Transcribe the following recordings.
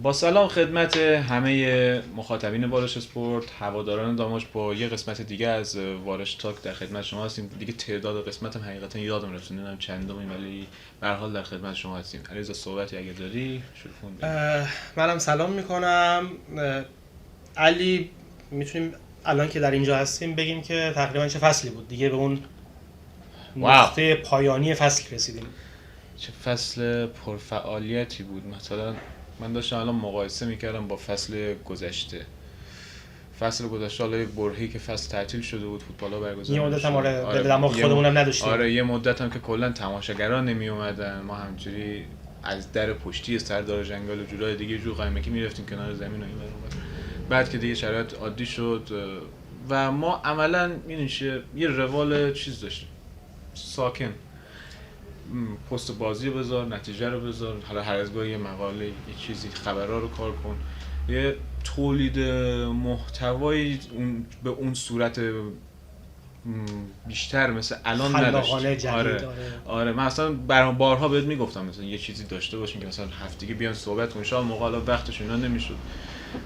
با سلام خدمت همه مخاطبین وارش اسپورت، هواداران داماش، با یه قسمت دیگه از وارش تاک در خدمت شما هستیم. دیگه تعداد قسمت هم حقیقتا یادم رفت، نمیدونم چندمیم، ولی به هر حال در خدمت شما هستیم. علیرضا صحبتی اگه داری شروع کن. منم سلام میکنم. علی، میتونیم الان که در اینجا هستیم بگیم که تقریبا چه فصلی بود؟ دیگه به اون نقطه پایانی فصل رسیدیم. چه فصل پرفعالیتی بود. مثلا من داشتم الان مقایسه میکردم با فصل گذشته. فصل گذشته حالا یه برهه‌ای که فصل تعطیل شده بود، فوتبال‌ها برگزار یه مدت هم آره به دماغ خودمونم نداشتیم. آره یه مدت هم که کلا تماشاگران نمی اومدن، ما همجوری از در پشتی سردار جنگال و جورای دیگه جو قایمکی میرفتیم کنار زمین و این بعد که دیگه شرایط عادی شد و ما عملاً یه روال چیز داشتیم ساکن، پست بازی بذار، نتیجه رو بذار، حالا هر از گاهی یه مقاله، یه چیزی، خبرها رو کار کن، یه تولید محتوایی به اون صورت بیشتر مثل الان نداشت. آره من اصلا بارها بهت میگفتم مثلا یه چیزی داشته باشیم که مثلا هفتگی بیان صحبت کنیم، شاید موقع حالا وقتش اینا نمیشد،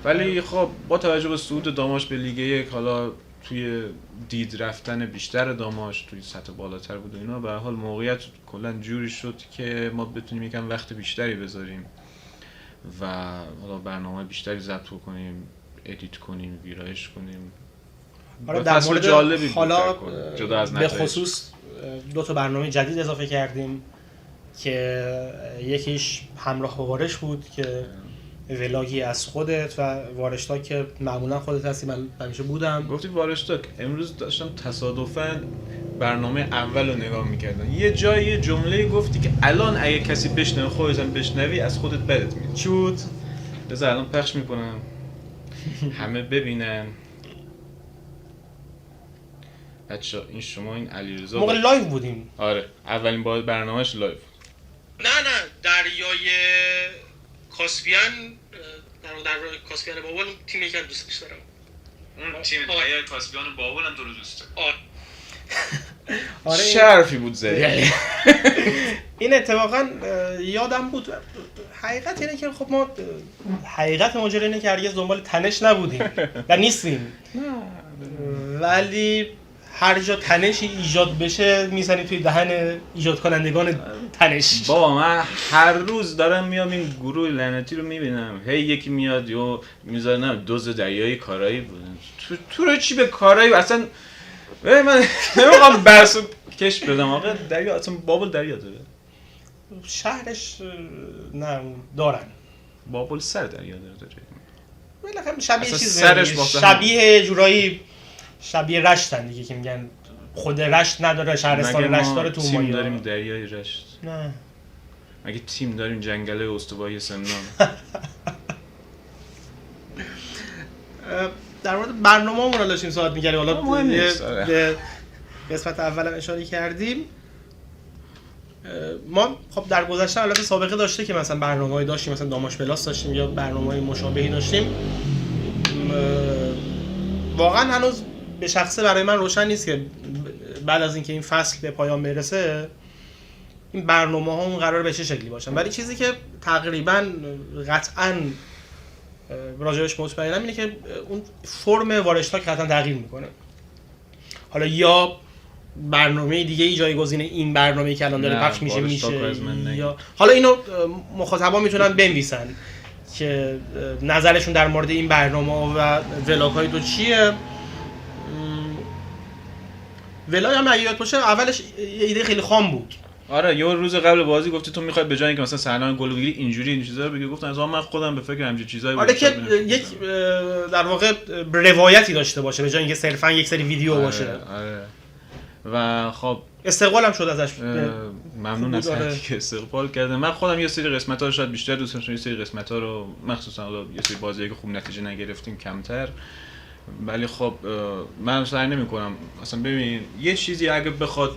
ولی خب با توجه به صعود داماش به لیگ یک، حالا توی دید رفتن بیشتر داماش توی سطح بالاتر بود و اینا، به هر حال موقعیت کلا جوری شد که ما بتونیم یکم وقت بیشتری بذاریم و حالا برنامه بیشتری ضبط کنیم، ادیت کنیم، ویرایش کنیم. حالا در مورد جالبی حالا جدا از به خصوص 2 تا برنامه جدید اضافه کردیم که یکیش همراه با وارش بود که ولاگی از خودت و وارش تاک که معمولا خودت هستی، من همیشه بودم. گفتی وارش تاک. امروز داشتم تصادفاً برنامه اول رو نگاه میکردم، یه جایی یه جمله گفتی که الان اگه کسی بشنوه خودت هم بشنوی از خودت بدت میاد. چی بود؟ بذار الان پخش میکنم همه ببینن. بچه‌ها این شما این علیرضا موقع لایو بودیم. آره اولین بار برنامه‌اش لایو. نه دریای کاسپیان، در کاسپیان بابل تیم یکی دوستش دارم. اون تیم دریای کاسپیان بابل هم تو رو دوست دارم. آره شرفی بود زدی. این اتفاقا یادم بود. حقیقت اینه که خب ما حقیقت ماجرا اینه که هرگز دنبال تنش نبودیم و نیستیم، ولی هر جا تنشی ایجاد بشه میزنی توی دهن ایجاد کنندگان تنش. بابا من هر روز دارم میام این گروه لعنتی رو میبینم، هی یکی میاد یا میذاره دوز دریای کارایی بود. تو رو چی به کارایی اصلا؟ من نمیخوام بحثو کش بدم. آقا دریا اصلا بابل دریا داره؟ شهرش نه دارن. بابل سر دریا داره. بالاخره شبیه چیزه، شبیه جورایی شبیه رشتن دیگه که میگن خود رشت نداره، شهرستان رشت داره. تو تیم داریم دریای رشت؟ نه. مگه تیم داریم جنگله استوایی سمنان؟ در مورد برنامه‌مون رو داشتیم صحبت می‌کردیم. حالا به قسمت اولم اشاره کردیم. ما خب در گذشته البته سابقه داشته که مثلا برنامه‌ای داشتیم، مثلا داماش پلاس داشتیم یا برنامه‌های مشابهی داشتیم. واقعا هنوز به شخصه برای من روشن نیست که بعد از اینکه این فصل به پایان برسه این برنامه‌ها قرار به چه شکلی باشن، ولی چیزی که تقریبا قطعاً راجعش مطمئنم اینه که اون فرم وارش تاک قطعاً تغییر میکنه. حالا یا برنامه دیگه ای جایگزین این برنامه‌ای که الان داره پخش میشه یا حالا اینو مخاطبا میتونن بنویسن که نظرشون در مورد این برنامه و ولاگ‌های تو چیه. ولاگ هم اگه یاد باشه اولش ایده خیلی خام بود. آره یه روز قبل بازی گفتی تو میخوای به جای اینکه مثلا سلام گل بگیری اینجوری این چیزا رو بگی، گفتم از من خودم به فکر همین چیزایی آره که یک در واقع روایتی داشته باشه به جای اینکه صرفا یک سری ویدیو باشه. آره و خب استقبالم شد ازش. ممنون از هرکی که استقبال کرده. من خودم یه سری قسمت‌ها رو شاید بیشتر دوست داشتم، یه سری قسمت‌ها رو مخصوصا حالا یه سری بازیایی که خوب نتیجه نگرفتیم کمتر، ولی خب من سعی نمی‌کنم اصلا. ببین یه چیزی اگه بخواد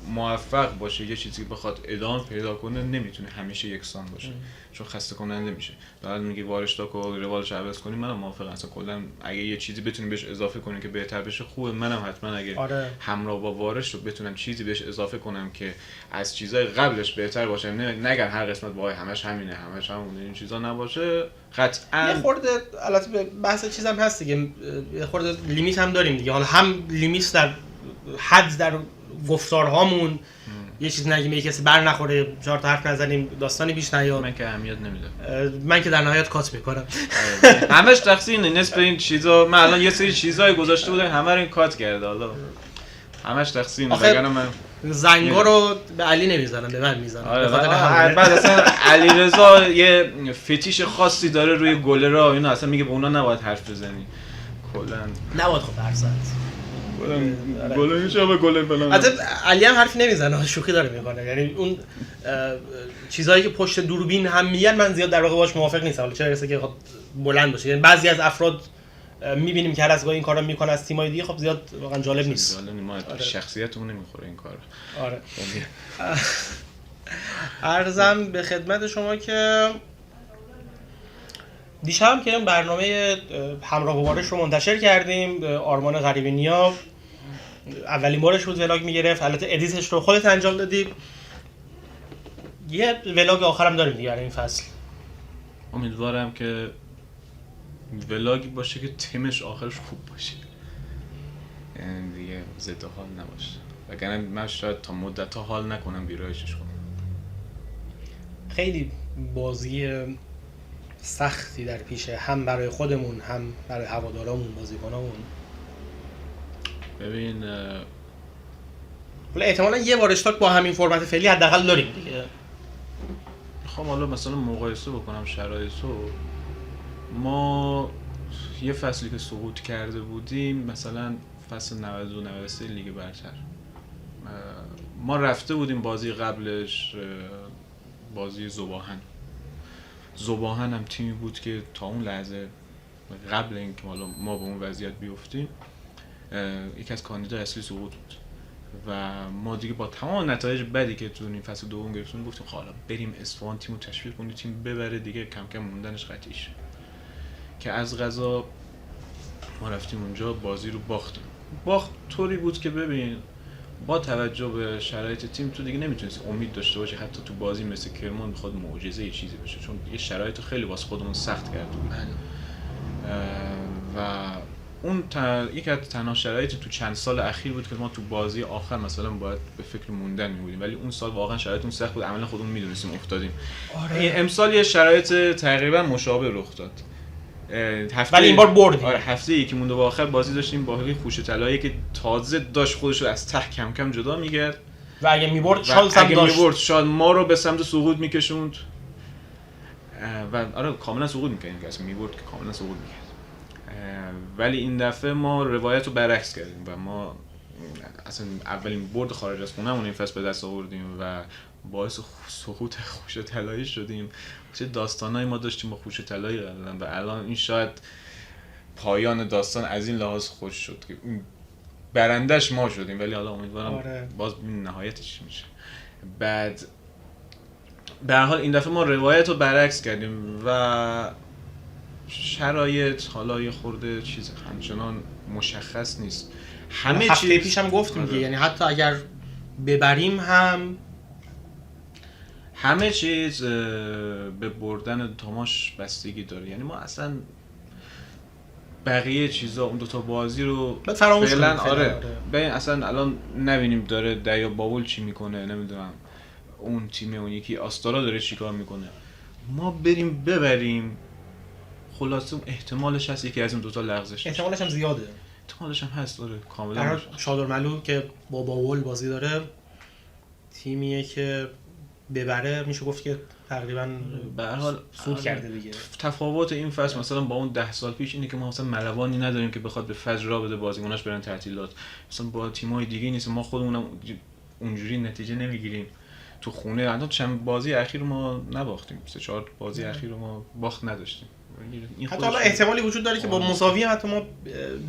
موفق باشه یه چیزی بخواد ادامه پیدا کنه نمیتونه همیشه یکسان باشه چون خسته کننده میشه. بعد میگه وارشتاک و روالش عوض کنیم، منم موافقم. اصلا کلا اگه یه چیزی بتونیم بهش اضافه کنیم که بهتر بشه خوبه. منم حتما اگه همراه با وارش رو بتونم چیزی بهش اضافه کنم که از چیزای قبلش بهتر باشه، نگن هر قسمت وای همش همینه همش همونه، این چیزا نباشه قطعا. یه خورده البته بحث چیزام هست دیگه، یه خورده لیمیت هم داریم دیگه. حالا هم لیمیت در حد در گفتارهامون یه چیز نگیم، یه کسی بر نخوره، 4 تا حرف نزنیم، داستانی بیش نیاد. من که اهمیت نمیدم. من که در نهایت کات میکنم. همش تقصیر نصف این چیزا. من الان یه سری چیزای گذاشته بودم همه رو این کات کرده. حالا همش تقصیر وگرنه من زنگا رو به علی نمیزنم، به من میزنم. بعد اصلا علیرضا یه فتیش خاصی داره روی گلرها، اینا اصلا میگه به اونا نباید حرف بزنی. کلا نباید خب حرف زد. گل میشه به گل فلان. البته علی هم حرف نمیزنه، شوخی داره میکنه. یعنی اون چیزایی که پشت دوربین هم میگن من زیاد در واقع باش موافق نیستم. حالا چه برسه که خب بلند باشه. یعنی بعضی از افراد میبینیم که هر از گاهی این کارا میکنه از تیمای دیگه، خب زیاد واقعا جالب نیست. ما شخصیتمون نمیخوره این کار. آره. عرضم به خدمت شما که دیشب که برنامه همراه با وارش رو منتشر کردیم. آرمان غریبی نیا اولین بارش بود ولاگ میگرفت، البته ادیتش رو خودت انجام دادی. یه ولاگ آخرم داریم دیگه این فصل. امیدوارم که ولاگی باشه که تیمش آخرش خوب باشه، یعنی دیگه ضد حال نباشه، وگرنه من شاید تا مدت ها حال نکنم ویرایشش کنم. خیلی بازی سختی در پیشه، هم برای خودمون هم برای هوادارامون، بازیکنامون. ببین احتمالاً یه وارشتاک با همین فرمت فعلی حداقل داریم دیگه. خب حالا مثلا مقایسه بکنم شرایطو، ما یه فصلی که سقوط کرده بودیم، مثلا فصل 92-93 لیگ برتر، ما رفته بودیم بازی قبلش بازی ذوباهن هم تیمی بود که تا اون لحظه قبل اینکه حالا ما به اون وضعیت بیفتیم یکی از کاندیدای اصلی سقوط بود و ما دیگه با تمام نتایج بدی که تو این فصل دوم گرفتیم گفتیم حالا بریم اصفهان تیمو تشویق کنیم تیم ببره دیگه، کم کم موندنش قطعی شه. که از قضا ما رفتیم اونجا بازی رو باختیم. باخت طوری بود که ببین با توجه به شرایط تیم تو دیگه نمیتونستی امید داشته باشی حتی تو بازی مثل کرمان بخواد معجزه یه چیزی بشه، چون یه شرایط خیلی واسه خودمون سخت کرده بود و اون یکی از تنها شرایطی تو چند سال اخیر بود که ما تو بازی آخر مثلا باید به فکر موندن می‌بودیم، ولی اون سال واقعا شرایطمون سخت بود، عملا خودمون میدونستیم افتادیم. آره. امسال یه شرایط تقریبا مشابه رخ داد. ولی این بار بردیم. آره هفته یکی مونده به آخر بازی داشتیم با خوش طلایی که تازه داشت خودش رو از ته کم کم جدا می‌کرد و اگه می‌برد شاید ما رو به سمت سقوط می‌کشوند و آره کاملا سقوط می‌کردیم، که اصلا می‌برد که کاملا سقوط می‌کرد. ولی این دفعه ما روایت رو برعکس کردیم و ما اصلا اولین برد خارج از خونه‌مون این فصل به دست آوردیم و باعث سقوط خوش طلایی شدیم. چه داستانایی ما داشتیم با خوش طلایی قبلا و الان این شاید پایان داستان از این لحاظ خوش شد که برندش ما شدیم، ولی حالا امیدوارم باز نهایتش میشه. بعد به هر حال این دفعه ما روایت رو برعکس کردیم و شرایط حالا یه خورده چیز همچنان مشخص نیست. همه چیز هفته پیش هم گفتیم دیگه، یعنی حتی اگر ببریم هم همه چیز به بردن تماش بستگی داره. یعنی ما اصلا بقیه چیزا اون دوتا بازی رو فعلا آره ببین اصلا الان نبینیم داره دریا باول چی میکنه، نمیدونم اون تیم اون یکی آستارا داره چیکار میکنه، ما بریم ببریم خلاصه احتمالش هست یکی از اون دوتا لغزش، احتمالش هم زیاده، احتمالش هم هست آره کاملا. شادرملو که با باول بازی داره، تیمیه که ببره میشه گفت که تقریبا به هر حال سود کرده دیگه. تفاوت این فصل مثلا با اون 10 سال پیش اینه که ما مثلا ملوانی نداریم که بخواد به فجر را بده بازیکناش برن تعطیلات، مثلا با تیم‌های دیگه نیست، ما خودمونم اونجوری نتیجه نمیگیریم تو خونه حتی چند بازی اخیر ما نباختیم، 3-4 بازی اخیر ما باخت نداشتیم. حتی حالا احتمالی وجود داره که با مساوی حتی ما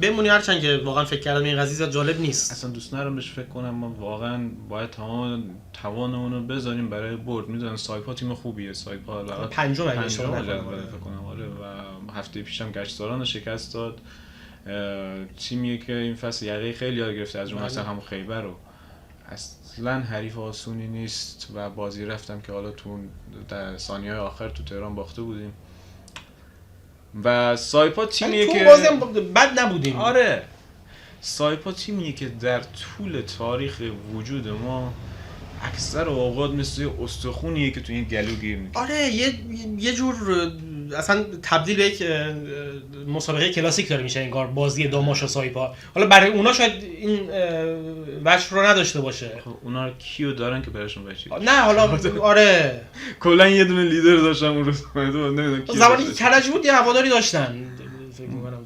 بمونیم، هرچند که واقعا فکر کردم این قضیه زیاد جالب نیست. اصلا دوست ندارم بهش فکر کنم. ما واقعا باید تمام توانمون رو بذاریم برای برد. میدونن سایپا تیم خوبیه، سایپا پنجم فکر کنم آره، و هفته پیشم گشتاران رو شکست داد. تیمیه که این فصل یقه خیلی یاد گرفته از اون مثلا همون خیبر رو. اصلا حریف آسونی نیست و بازی رفتم که حالا تو در ثانیه‌های آخر تو تهران باخته بودیم و سایپا تیمیه که بازی هم بد نبودیم. آره سایپا تیمیه که در طول تاریخ وجود ما اکثر اوقات مثل استخونیه که تو این گلو گیر میکنه. آره یه جور اصلا تبدیل به یک مسابقه کلاسیک داره میشه انگار بازی داماش و سایپا. حالا برای اونا شاید این وجه رو نداشته باشه. خب اونا کیو دارن که براشون وجه؟ نه حالا آره کلا یه دونه لیدر داشتن اون روز، نمیدونم کی. زمانی که کرج بود یه هواداری داشتن فکر می‌کنم.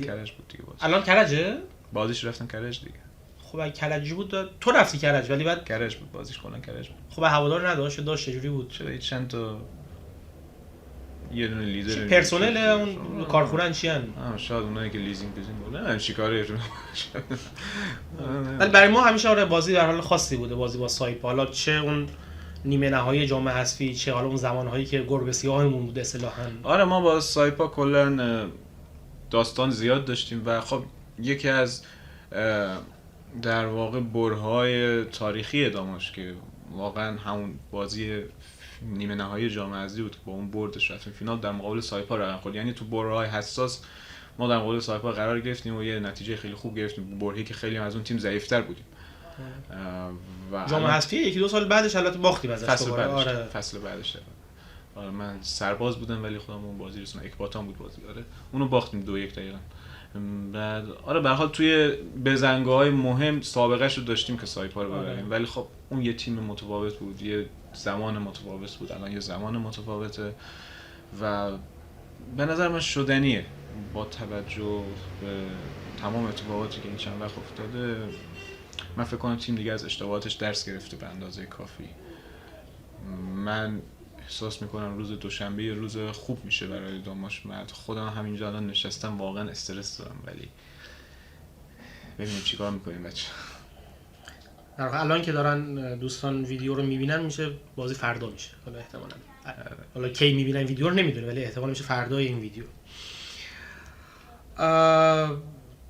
کرج بود دیگه بازی. الان کرجه؟ بازیش رفتن کرج دیگه. خب اگه کرجی بود تو رفتی کرج ولی بعد کرج بود بازیش کلا کرج بود. خب هوادار نداشت چجوری بود؟ چرا چند تا یه دونه لیدر پرسنل اون کارخونه‌ان چیان؟ شاید اونایی که لیزینگ بودن نه چیکارهشون. ولی برای ما همیشه آره بازی در حال خاصی بوده، بازی با سایپا. حالا چه اون نیمه نهایی جام حذفی، چه حالا اون زمانهایی که گربه سیاهمون بود اصطلاحاً. آره ما با سایپا کلا داستان زیاد داشتیم و خب یکی از در واقع برهای تاریخی داماش که واقعا همون بازی نیمه نهایی جام حذفی بود که با اون بردش رفتیم فینال در مقابل سایپا رقم خورد. یعنی تو برهای حساس ما در مقابل سایپا قرار گرفتیم و یه نتیجه خیلی خوب گرفتیم، برهی که خیلی از اون تیم ضعیف‌تر بودیم. و جام حذفی 1-2 سال بعدش البته باختیم ازش. فصل بعدش آره من سرباز بودم ولی خودم اون بازی رسوندم، اکباتان بود بازی. آره اونو باختیم 2-1 دقیقاً. بعد آره به هر حال توی بزنگاه‌های مهم سابقه‌شو داشتیم که سایپا رو ببریم، ولی خب اون یه تیم متفاوت بود، یه زمان متفاوت بود، الان یه زمان متفاوته و به نظر من شدنیه با توجه به تمام اتفاقاتی که این چند وقت افتاده. من فکر کنم تیم دیگه از اشتباهاتش درس گرفته به اندازه کافی. من احساس میکنم روز دوشنبه روز خوب میشه برای داماش. من خودم همینجا الان نشستم واقعا استرس دارم، ولی ببینیم چیکار میکنیم بچه. در واقع الان که دارن دوستان ویدیو رو میبینن میشه بازی فردا میشه حالا احتمالاً. حالا کی میبینن ویدیو رو نمیدونه ولی احتمال میشه فردای این ویدیو.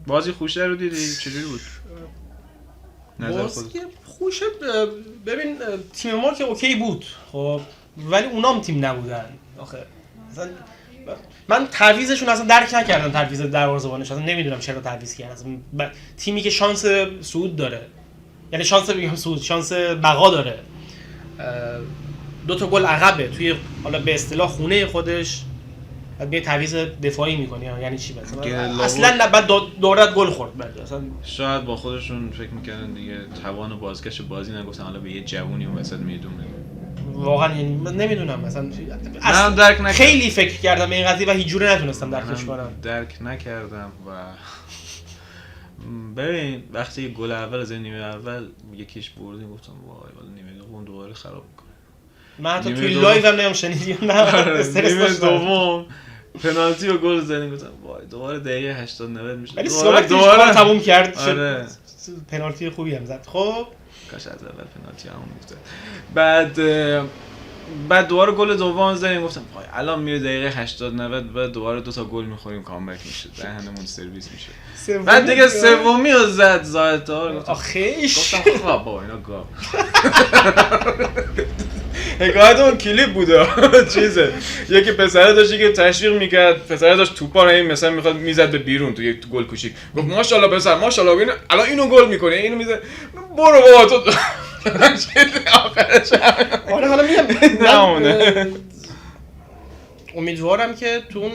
بازی خوشه رو دیدی چجوری بود؟ بازی خوشه ببین تیم ما که اوکی بود خب ولی اونام تیم نبودن آخه. مثلا من تعویضشون اصلا درک نکردم، تعویض دروازه‌بانش اصلا نمیدونم چرا تعویض کردن. تیمی که شانس صعود داره، یعنی شانس بقا داره، 2 تا گل عقبه توی حالا به اصطلاح خونه خودش، بعد میای تعویض دفاعی می‌کنی یعنی چی مثلا؟ اصلا نه بعد دورت گل خورد بعد اصلا. شاید با خودشون فکر می‌کردن دیگه توان بازگشت بازی نگفتن حالا به یه جوونی اون وسط میدونه. واقعا یعنی من نمیدونم مثلا من درک نکردم. خیلی فکر کردم این قضیه و هیچ جوره نتونستم درکش کنم. درک نکردم و ببین وقتی گل اول از نیمه اول یکیش بردیم گفتم وای والا نیمه دوم دوباره خراب می‌کنه. من حتی توی لایو هم نمی‌شم شنیدم نه استرس نیمه دوم پنالتی و گل زدیم گفتم وای دوباره دقیقه 80 90 میشه. ولی دوباره تموم کرد. آره. پنالتی خوبی هم زد. خب کاش از اول پنالتی همون می‌زد. بعد دوباره گل دوم زدیم گفتم وای الان میره دقیقه 80 90 بعد دوباره 2 تا گل می‌خوریم کامبک میشه دهنمون سرویس میشه. بعد دیگه سومی رو زد زایتار آخیش گفتم خب بابا اینا گاو. حکایت اون کلیپ بوده چیزه یکی پسره داشتی که تشویق میکرد، پسره داشت توپا رو این مثلا میخواد میزد به بیرون تو یک گل کوچیک، گفت ماشاءالله پسر ماشاءالله ببین الان اینو گل میکنه اینو میزه برو بابا تو آخرش. آره حالا میگم امیدوارم که تو اون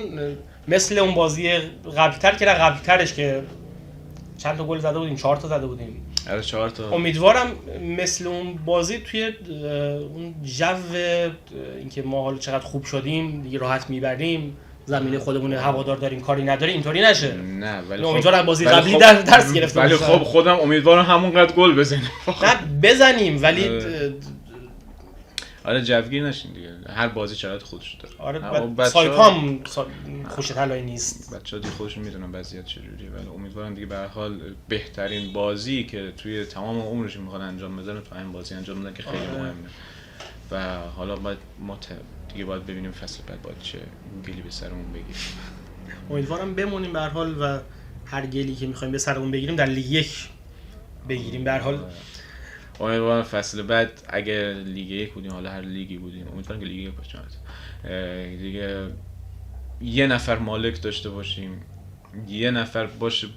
مثل اون بازی قبلی‌تر که قبلی‌ترش که چند تا گل زده بودیم 4 تا زده بودیم. آره 4 تا. امیدوارم مثل اون بازی توی اون جو اینکه ما حالا چقدر خوب شدیم دیگه راحت میبریم زمین خودمون هوادار داریم کاری نداره اینطوری نشه. نه ولی امیدوارم بازی قبلی درس گرفته ولی خب خودم امیدوارم همونقدر گل بزنیم. نه بزنیم ولی آره جوگیر نشین دیگه، هر بازی شرایط خودش داره. آره سایکام خوش طلایی نیست، بچه‌ها دیگه خودشون میدونن وضعیت چجوریه، ولی امیدوارم دیگه به هر حال بهترین بازی که توی تمام عمرشون میخوان انجام بدن تو این بازی انجام بدن که خیلی مهمه. و حالا باید ما دیگه باید ببینیم فصل بعد باید چه گلی به سرمون بگیریم. امیدوارم بمونیم به هر حال و هر گلی که می‌خوایم به سرمون بگیریم در لیگ 1 بگیریم. به هر حال امیدوارم فصل بعد اگه لیگ 1 بودیم، حالا هر لیگی بودیم، امیدوارم که لیگ 1 باشه دیگه یه نفر مالک داشته باشیم، یه نفر باشه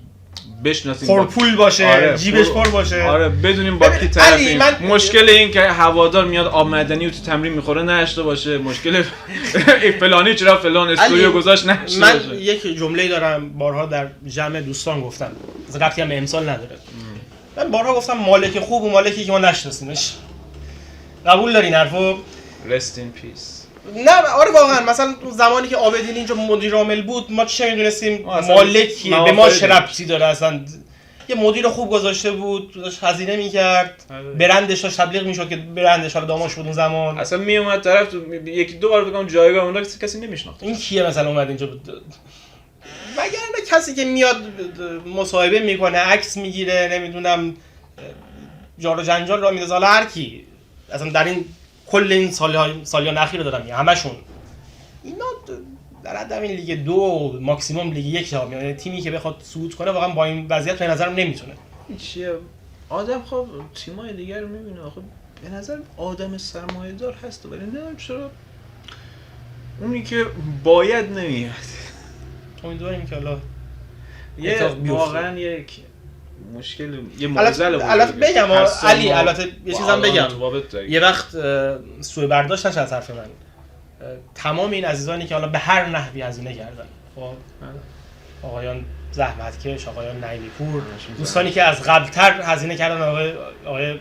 بشناسیم، پرپول باشه، آره جیبش پر باشه، آره بدونیم با کی طرفیم. مشکل این که هوادار میاد آب معدنی و تو تمرین میخوره نشته باشه، مشکل فلانی چرا فلان استوریو گذاشت نشته باشه. من یک جمله دارم بارها در جمع دوستان گفتم، ربطی هم به امسال نداره. من بارها گفتم مالک خوب و مالکی که ما نشناسیمش. قبول داری حرفو؟ rest in peace. نه آره واقعا مثلا زمانی که عابدین اینجا مدیر عامل بود ما چه میدونستیم مالکیه، به ما چه ربطی داره اصلا. یه مدیر خوب گذاشته بود، داشت هزینه میکرد، برندش داشت تبلیغ میشد که برندش حالا داماش بود اون زمان، اصلا میومد طرف یکی دو بار بگم جایگاه اون کسی نمیشناخت این کیه مثلا اومد اینجا بود. وگرنه کسی که میاد مصاحبه میکنه، عکس میگیره، نمیدونم جار و جنجال را میندازه، حالا هر کی اصلا در این کل این سالیان اخیر رو دارم همشون اینا در حد همین لیگ 2 ماکسیموم لیگ 1 ها، یعنی تیمی که بخواد صعود کنه واقعا با این وضعیت به نظرم نمیتونه. چیه آدم خب تیمای دیگر رو میبینه، خب به نظر آدم سرمایه‌دار هست ولی نمیدونم چرا اونی که باید نمیاد. امیدواریم که حالا واقعا یک مشکل یه معضل بود. البته بگم علی، البته یه چیزم بگم، یه وقت سوء برداشت نشه از حرف من. تمام این عزیزانی که حالا به هر نحوی هزینه کردن، خب آقایان زحمتکش، آقایان نعیمی‌پور، دوستانی که از قبل‌تر هزینه کردن، آقای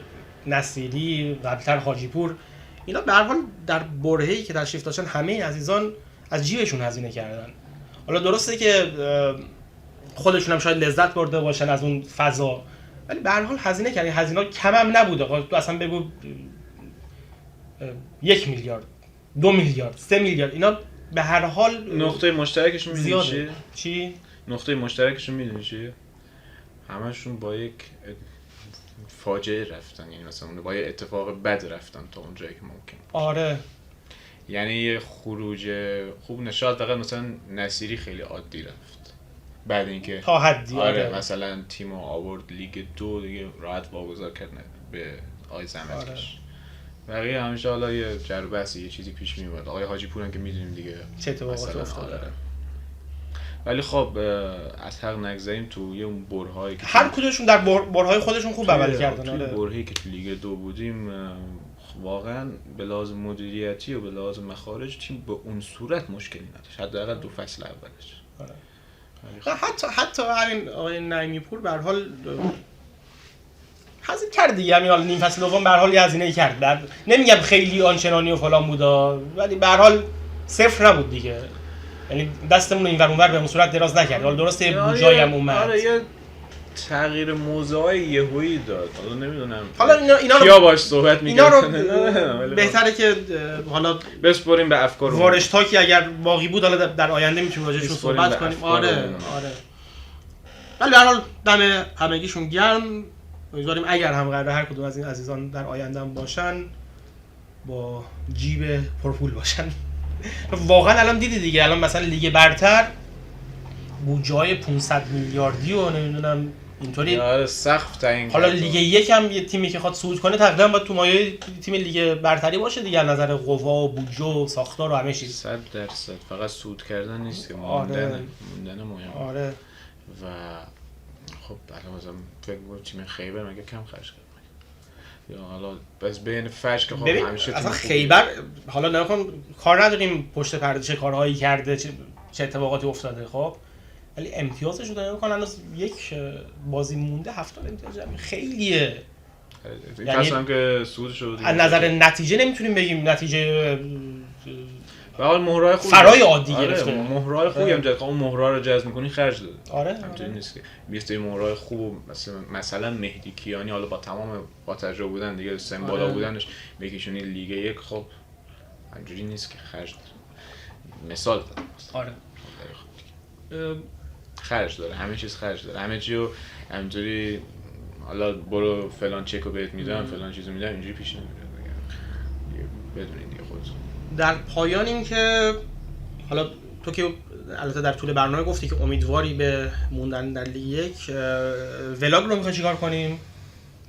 نصیری، قبل‌تر حاجی پور، اینا به هر حال در برهه‌ای که تشریف داشتن همه عزیزان از جیبشون هزینه کردن. حالا درسته که خودشون هم شاید لذت برده باشن از اون فضا، ولی به هر حال هزینه کردن. هزینه‌ها کم هم نبوده. تو اصلا بگو 1 میلیارد، 2 میلیارد، 3 میلیارد، اینا به هر حال نقطه مشترکشون میدونی چیه؟ چی؟ نقطه مشترکشون میدونی چیه؟ همشون با یک فاجعه رفتن، یعنی مثلا با یه اتفاق بد رفتن تا اون جایی که ممکن. آره. یعنی یه خروج خوب نشاد، فقط مثلا نصیری خیلی عادی رفت. بعد اینکه تا حدی آره مثلا تیمو آورد لیگ 2 دیگه راحت واگذار کرد به آقای زحمتکش. بقیه همیشه حالا یه جر و بحثی یه چیزی پیش میومد. آقای حاجی پور هم که میدونیم دیگه چه اتفاقاتی افتاده. ولی خب از حق نگذاریم تو یه اون برهایی که هر کدومشون در برهای خودشون خوب عمل کردن. آره برهایی که تو لیگ 2 بودیم واقعا به لحاظ مدیریتی و به لحاظ مخارج تیم به اون صورت مشکلی نداشت، حداقل 2 فصل اولش. آره. حتی همین آقای نعیمی‌پور به هر حال هزینه کرد دیگه، همین حالا نیم فصل دوم به هر حال هزینه کرد. نمیگم خیلی آنچنانی و فلان بودا، ولی به هر حال صفر نبود دیگه. یعنی دستمون اینور اونور به اون صورت دراز نکرد. حالا درسته بودجه‌ای هم اومد. آره یه تغییر موضوعای یهویی داد. حالا نمیدونم حالا اینا کیا باش صحبت می‌کنن. اینا رو بهتره که حالا بسپریم به افکار وارش تاکی اگر باقی بود حالا در آینده میتونیم راجعش صحبت کنیم. آره. ولی به هر حال دم همگیشون گرم. امیدواریم اگر هم قراره هر کدوم از این عزیزان در آینده هم باشن با جیب پرپول باشن. واقعا الان دیدی دیگه، الان مثلا لیگ برتر بودجه‌های 500 میلیاردی و نمیدونم اینطوری سقف تعیین. حالا لیگ 1 هم یه تیمی که خواد صعود کنه تقریبا باید تو مایه تیم لیگ برتری باشه دیگه، از نظر قوا و بودجه و ساختار و همه چیز. 100% فقط صعود کردن نیست که موندن مهمه. آره. و خب الان مثلا فکر می‌کنم تیم خیبر مگه کم خرج کرد؟ یا حالا بس بین فش که خب همیشه اصلا خیبر حالا نمی‌خوام کار نداریم پشت پرده چه کارهایی کرده، چه اتفاقاتی افتاده، خب ولی امتیازش رو نگاه کن الان یک بازی مونده 70 امتیاز خیلیه. یعنی اصلا که سود شد از نظر نتیجه نمیتونیم بگیم نتیجه به حال مهرای خوبی فرای عادی گرفته. مهرای خوبی هم جذب، اون مهرا رو جذب می‌کنی خرج داده. آره نیست که بیسته مهرای خوب مثلا مهدی کیانی حالا با تمام با تجربه بودن دیگه سن بالا بودنش میکشونی لیگ یک، خب اینجوری نیست که خرج داره. مثال آره خرج داره، همه چیز خرج داره، همه چی رو همینجوری حالا برو فلان چکو بهت میدم فلان چیزو میدم اینجوری پیش نمیره دیگه. بدونید دیگه خودتون. در پایان این که حالا تو که البته در طول برنامه گفتی که امیدواری به موندن در لیگ یک، ولاگ رو میخوای چیکار کنیم؟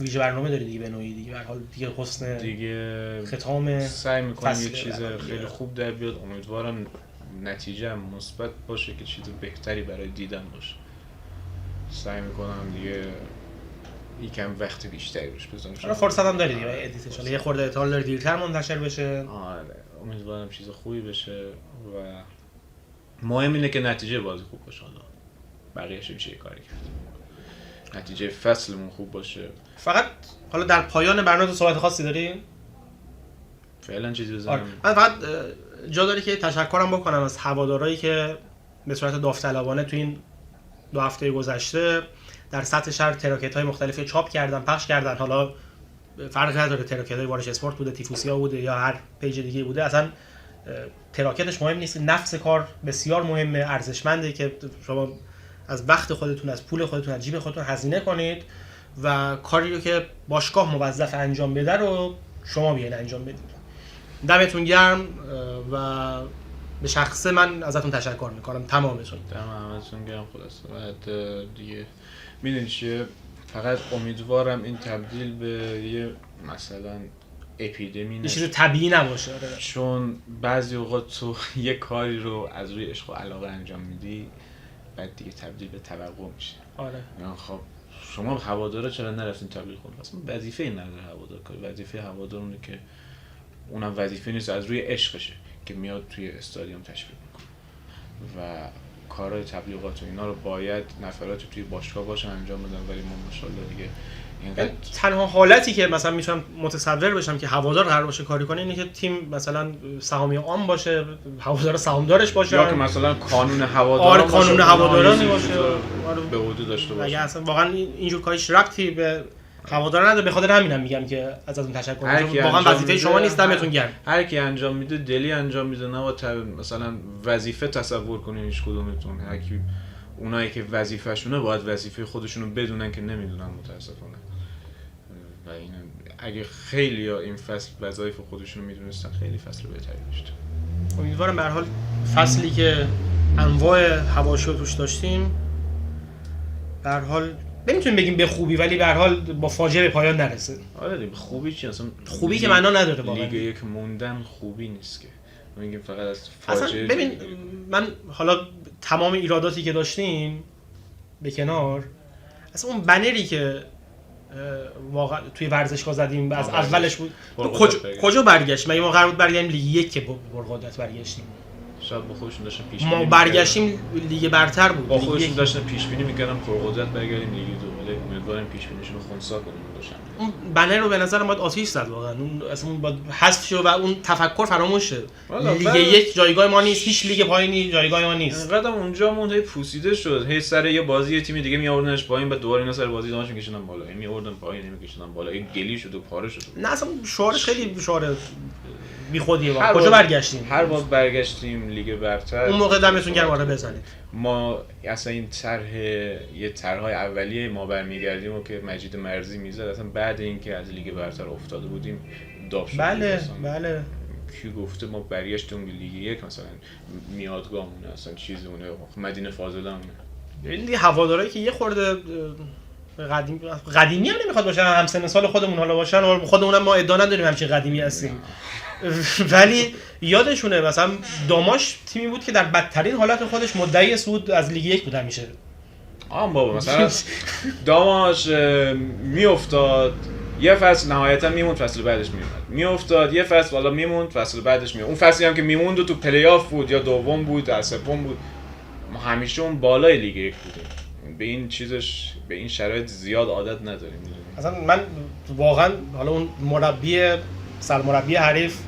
ویژه برنامه داری دیگه به نوعی دیگه، به هر حال دیگه حسن دیگه ختام سعی می‌کنم یه چیز خیلی خوب در بیاد. امیدوارم نتیجه مثبت باشه که چیز بهتری برای دیدن باشه. سعی می‌کنم دیگه یکم وقت بیشتری روش بذارم. حالا فرصت هم داری دیگه ادیتش، حالا یه خورده احتمال داره دیرتر منتشر بشه. آره امیدوارم چیز خوبی بشه و مهم اینه که نتیجه بازی خوب باشه. حالا بقیه‌اش میشه یه کاری کرد. نتیجه فصلمون خوب باشه. فقط حالا در پایان برنامه تو صحبت خاصی داری؟ فعلا چیزی بزنم. من فقط جا داره که تشکرم بکنم از هوادارایی که به صورت داوطلبانه تو این 2 هفته گذشته در سطح شهر تراکت‌های مختلفی چاپ کردن، پخش کردن. حالا فرقی نداره تراکت‌های بارش اسپورت بوده، تیفوسیا بوده یا هر پیج دیگه بوده، اصلا تراکتش مهم نیست. نفس کار بسیار مهمه، ارزشمنده که شما از وقت خودتون، از پول خودتون، از جیب خودتون هزینه کنید و کاری رو که باشگاه موظف انجام بده رو شما بیاین انجام بدید. دمتون گرم و به شخصه من ازتون تشکر میکنم تمامتون. همتون گرم. خلاصه بعد دیگه میدونی چیه، فقط امیدوارم این تبدیل به یه مثلا اپیدمی نشه، چیز طبیعی نباشه. چون بعضی اوقات تو یه کاری رو از روی عشق و علاقه انجام میدی بعد دیگه تبدیل به توقع میشه. آره خب شما هوادارا چرا نرفتین تبلیغ کنید؟ اصلا وظیفه این نداره هوادار کاری. وظیفه هوادار اونه که اونم وظیفه نیست، از روی عشقشه که میاد توی استادیوم تشویق میکنه و کارهای تبلیغات و اینا رو باید نفراتی توی باشگاه باشن انجام بدن. ولی ما ماشاءالله دیگه اینقدر تنها حالتی که مثلا میتونم متصور بشم که هوادار قرار باشه کاری کنه اینه که تیم مثلا سهامی عام باشه، هوادار سهامدارش باشه، یا که مثلا قانون هواداران باشه. قانون هواداران باشه به وجود داشته باشه. اگه اصلا واقعا اینجور کاریش ربطی به هوادار نداره. به خاطر همینم میگم که ازتون تشکر میکنم. واقعا وظیفه شما نیست، دمتون گرم. هر کی انجام میده دلی انجام میده، نه مثلا وظیفه تصور کنین هیچ کدومتون. هر کی اونایی که وظیفه‌شونه باید وظیفه خودشونو بدونن که نمیدونن متاسفانه. و این اگه خیلی‌ها این فصل وظایف خودشونو میدونستن خیلی فصل بهتری داشتن. امیدوارم به هر حال فصلی که انواع حواشی رو توش داشتیم به هر حال نمیتونیم بگیم به خوبی، ولی به هر حال با فاجعه به پایان نرسه. آره دیگه خوبی چی اصلا؟ خوبی که معنا نداره واقعا. لیگ یک موندن خوبی نیست که. میگیم فقط از فاجعه. اصلا ببین من حالا تمام ایراداتی که داشتیم به کنار، اصلا اون بنری که واقعا توی ورزشگاه زدیم از اولش بود کجا برگشت؟ مگه ما قرار بود برگردیم لیگ یک که پرقدرت برگشتیم؟ شاید با خودشون داشتن پیش بینی ما برگشتیم لیگ برتر بود. با خودشون داشتن پیش بینی می‌کردن پرقدرت برگردیم لیگ دو، ولی امیدوارم پیش بینیشون رو خنثی کنیم باشن. اون بنر رو به نظرم باید آتیش زد واقعا. اون اصلا باید حذف شه و اون تفکر فراموش شه. لیگ یک جایگاه ما نیست، هیچ لیگ پایینی جایگاه ما نیست. انقدر اونجا موند پوسیده شد، هی سر یه بازی یه تیم دیگه میآوردنش پایین، بعد دوباره اینا سر بازی دانش میکشیدن بالا، میآوردن پایین میکشیدن بالا، این گلی شد و پاره شد. نه اصلا شعارش خیلی شعار بی خودیه واقعا. کجا برگشتیم؟ هر بار برگشتیم لیگ برتر. اون موقع دمتون گرم آره بزنید. ما اصلا این یه طرح‌های اولیه ما برمیگردیم و که مجید مرزی میزد اصلا بعد اینکه از لیگ برتر افتاده بودیم داغ شد. بله کی گفته ما برگشتیم به لیگ یک مثلا میادگاهمونه اصلا چیزونه مدینه فاضله‌مونه. این هوادارایی که یه خورده قدیمی هم نمیخواد باشن، همسن سال خودمون حالا باشن و خودمونم ما ادعا نداریم همچین قدیمی هستیم، ولی یادشونه مثلا داماش تیمی بود که در بدترین حالت خودش مدعی صعود از لیگ یک بود همیشه. بابا مثلا داماش میافتاد یه فصل نهایتا میموند، فصل بعدش میافتاد یه فصل والا میموند، فصل بعدش میاد. اون فصلی هم که میموند و تو پلی آف بود یا دوم بود یا سوم بود، ما همیشه اون بالای لیگ یک بودیم. به این شرایط زیاد عادت نداریم. اصلا من واقعا حالا اون مربی سرمربی حریف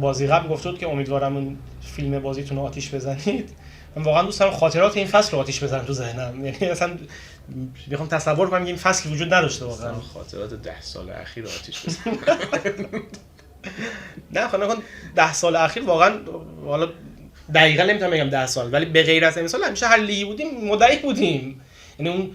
بازی قبل گفته بود که امیدوارم اون فیلم بازیتون رو آتیش بزنید. من واقعا دوست دارم خاطرات این فصل رو آتیش بزنم تو ذهنم، یعنی اصلا میخوام تصور کنم که این فصل وجود نداشته واقعا. خاطرات 10 سال اخیر آتیش بزنم. نه خب نکن 10 سال اخیر واقعا، حالا دقیقاً نمیتونم بگم 10 سال، ولی به غیر از امسال همیشه هر لیگی بودیم مدعی بودیم. یعنی اون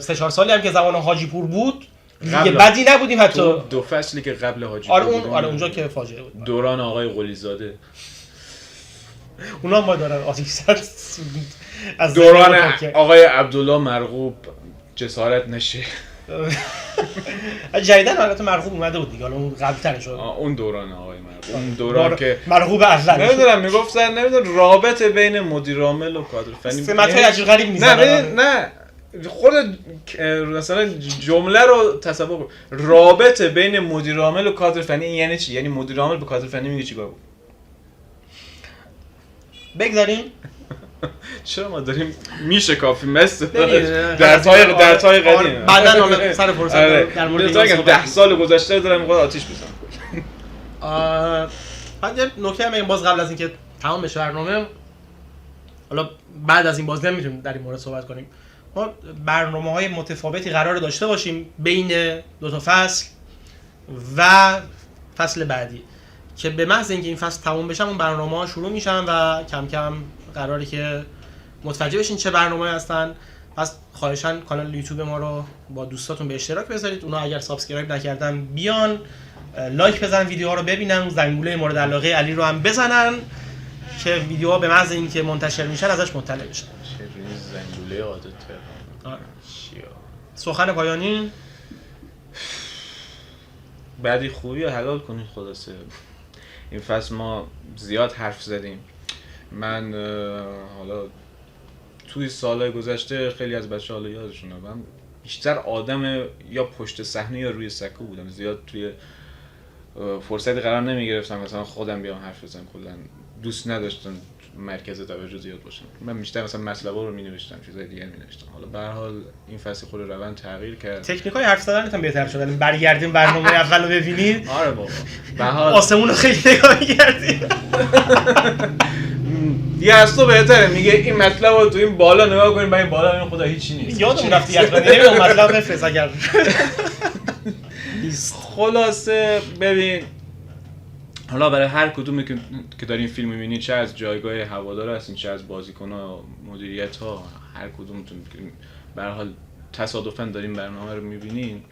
3-4 سالی هم که زمان حاجی پور بود دیگه بدی نبودیم حتی. دو فصلی که قبل حاجی پور بود اونجا که فاجعه بود. دوران آقای قلی زاده. اونا ما دارن آتیش زد از دوران آقای عبدالله مرغوب جسارت نشه. جدیدن البته مرغوب اومده بود دیگه، حالا اون قبل‌تر شد. اون دوران آقای مرغوب، اون دوران که مرغوب اصلا نمیدونم میگفتن نمیدونم رابطه بین مدیر عامل و کادر فنی سمت‌های عجیب غریب میزنن. نه خود مثلا جمله رو تصور کن، رابطه بین مدیر عامل و کادر فنی یعنی چی؟ یعنی مدیر عامل به کادر فنی میگه چیکار کنه؟ بگذاریم. چرا ما داریم میشکافیم مثل در تای قدیم. بعداً حالا سر فرصت در مورد این 10 سال گذشته دارم میخواد آتیش بزنم. بعد یه نکته هم باز قبل از اینکه تمام بشه برنامه، حالا بعد از این بازی هم میتونیم در این مورد صحبت کنیم. ما برنامه‌های متفاوتی قرار داشته باشیم بین دو تا فصل و فصل بعدی که به محض اینکه این فصل تموم بشه اون برنامه‌ها شروع میشن و کم کم قراره که متوجه بشین چه برنامه‌ای هستن. پس خواهشاً کانال یوتیوب ما رو با دوستاتون به اشتراک بذارید. اونا اگر سابسکرایب نکردن بیان لایک بزنن، ویدیوها رو ببینن، زنگوله مورد علاقه علی رو هم بزنن که ویدیوها به محض اینکه منتشر میشن ازش مطلع بشن. چه زنگوله عادت سخن پایانی بعدی خوبی رو حلال کنین. خلاصه این فصل ما زیاد حرف زدیم. من حالا توی سالهای گذشته خیلی از بچه‌ها حالا یادشونه، من بیشتر آدم یا پشت صحنه یا روی سکو بودم، زیاد توی فرصتی قرار نمیگرفتم مثلا خودم بیام حرف بزنم، کلا دوست نداشتم مرکز توجه زیاد باشم. من بیشتر مثلا مطلبا رو می‌نوشتم، چیزای دیگه می‌نوشتم. حالا به هر حال این فصل خود روند تغییر کرد. تکنیکای حرف زدنت هم بهتر شد. برگردیم برنامه اولو ببینید. آره بابا. به هر حال آسمون رو خیلی نگاه می‌کردی. دیگه از تو بهتره میگه این مطلب رو تو این بالا نگاه کنیم، با این بالا این خدا هیچی نیست. یادم رفت اصلا نمیدونم مطلب بفرست اگر خلاصه ببین، حالا برای هر کدومی که دارین فیلم می‌بینید، چه از جایگاه هوادار هستین چه از بازیکن‌ها مدیریت‌ها، هر کدومتون به هر حال تصادفاً دارین برنامه رو می‌بینین،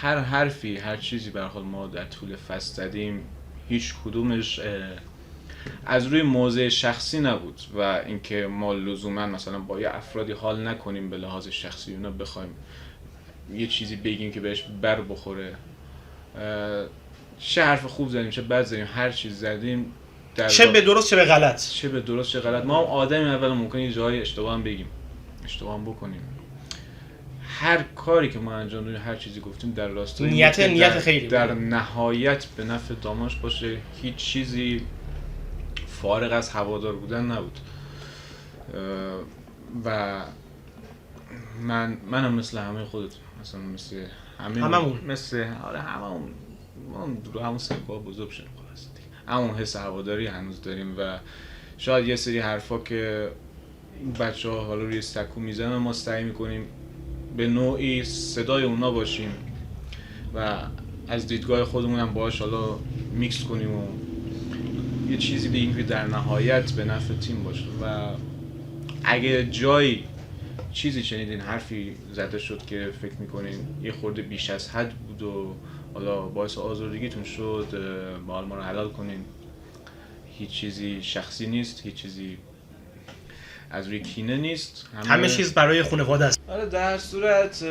هر حرفی هر چیزی به هر حال ما در طول فصل زدیم هیچ کدومش از روی موضع شخصی نبود و اینکه ما لزوما مثلا با یه افرادی حال نکنیم به لحاظ شخصی اونا بخوایم یه چیزی بگیم که بهش بر بخوره. چه حرف خوب زدیم چه بد زدیم، هر چیز زدیم چه به درست چه به غلط، چه به درست چه غلط. ما هم آدمی اول ممکنه یه جایی اشتباه هم بگیم، اشتباه هم بکنیم. هر کاری که ما انجام دادیم، هر چیزی گفتیم در راستای نیت خیری در نهایت به نفع داماش باشه. هیچ چیزی فارغ از هوادار بودن نبود. و منم مثل همه خودت، مثلا مثل هممون مثل آره هممون ما رو همون سنگ‌ها بزرگ شدیم، خلاص همون حس هواداری هنوز داریم و شاید یه سری حرفا که بچه‌ها حالا روی سکو میزنن ما سعی می‌کنیم به نوعی صدای اونا باشیم و از دیدگاه خودمون هم باهاش حالا میکس کنیم و یه چیزی بگیم که در نهایت به نفع تیم باشه. و اگه جایی چیزی شنیدین، حرفی زده شد که فکر میکنین یه خورده بیش از حد بود و حالا باعث آزردگیتون شد، ما رو حلال کنین. هیچ چیزی شخصی نیست، هیچ چیزی از روی کینه نیست، همه چیز برای خانواده است. آره در صورت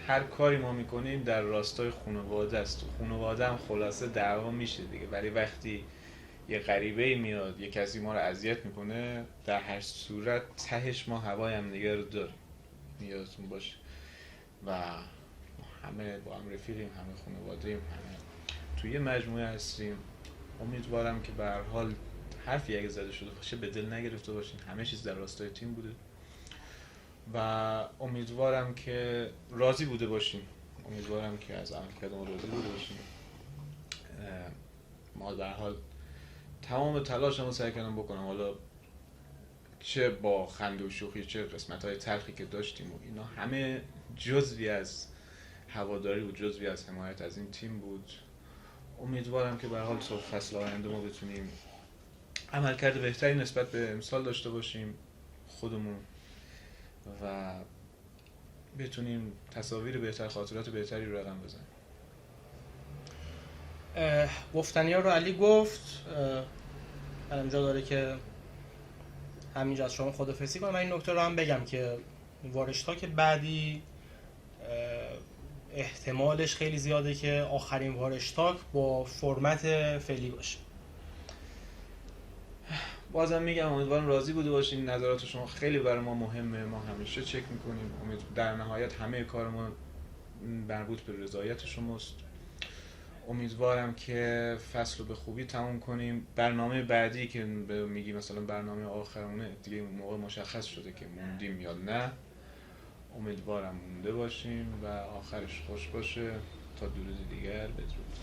هر کاری ما میکنیم در راستای خانواده است. خانواده هم خلاصه دعوا میشه دیگه، ولی وقتی یه غریبه‌ای میاد یه کسی ما رو اذیت میکنه، در هر صورت تهش ما هوای هم دیگه رو داریم، یادتون باشه. و همه با هم رفیقیم، همه خانواده‌ایم، همه توی مجموعه هستیم. امیدوارم که به هر حال حرفی اگه زده شده باشه به دل نگرفته باشین. همه چیز در راستای تیم بوده و امیدوارم که راضی بوده باشین. امیدوارم که از عملکرد ما راضی بوده باشین. ما به هر حال تمام تلاشمو سعی کردم بکنم، حالا چه با خنده و شوخی چه قسمت‌های تلخی که داشتیم و اینا همه جزوی از هواداری و جزوی از حمایت از این تیم بود. امیدوارم که به هر حال تا فصل آینده ما بتونیم عملکرد بهتری نسبت به امسال داشته باشیم خودمون و بتونیم تصاویر بهتر، خاطرات بهتری رو رقم بزنیم. گفتنی‌ها رو علی گفت. اینجا داره که همینجا از شما خدافظی کنم. من این نکته رو هم بگم که وارشتاک بعدی احتمالش خیلی زیاده که آخرین وارشتاک با فرمت فعلی باشه. بازم میگم امیدوارم راضی بوده باشین. نظرات شما خیلی برای ما مهمه، ما همیشه چک میکنیم. در نهایت همه کار ما مربوط به رضایت شماست. امیدوارم که فصل رو به خوبی تموم کنیم. برنامه بعدی که میگی مثلا برنامه آخرونه دیگه اون موقع مشخص شده که موندیم یا نه. امیدوارم مونده باشیم و آخرش خوش باشه. تا درود دیگر، بدرود.